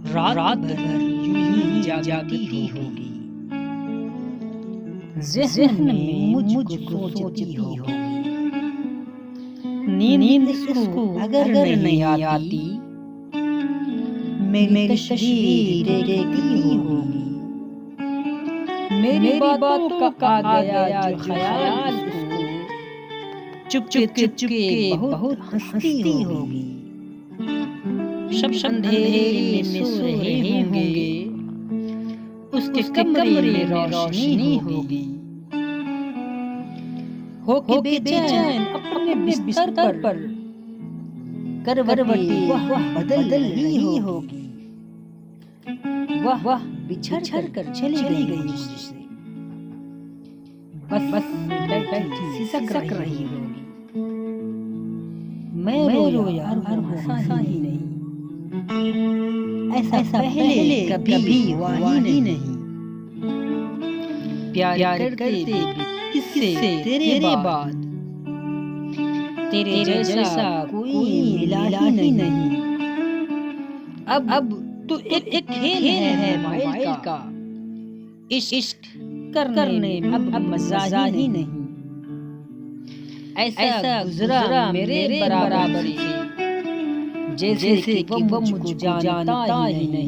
रात भर यूं ही जागती होगी, ज़हन में मुझको सोचती होगी। नींद इसको अगर नहीं आती, मेरी तस्वीर देखती होगी। मेरी बातों का आ गया जो ख्याल इसको, चुपके बहुत हंसती होगी। सब अंधेरे में सो रहे होंगे, उसके कमरे में रोशनी होगी। होके बेचैन अपने बिस्तर पर करवटी वह बदल रही होगी। वह बिछड़ कर चली गई मुझसे, बस बैठी सिसक रही होगी। मैं रोया और हंसा ही नहीं, ऐसा पहले कभी हुआ ही नहीं। प्यार करते भी किससे तेरे बाद, तेरे जैसा कोई मिला ही नहीं। अब तो एक खेल है मोबाइल का, इश्क करने में अब मजा ही नहीं। ऐसा गुजरा मेरे बराबर से, जैसे कि वो मुझको जानता ही नहीं।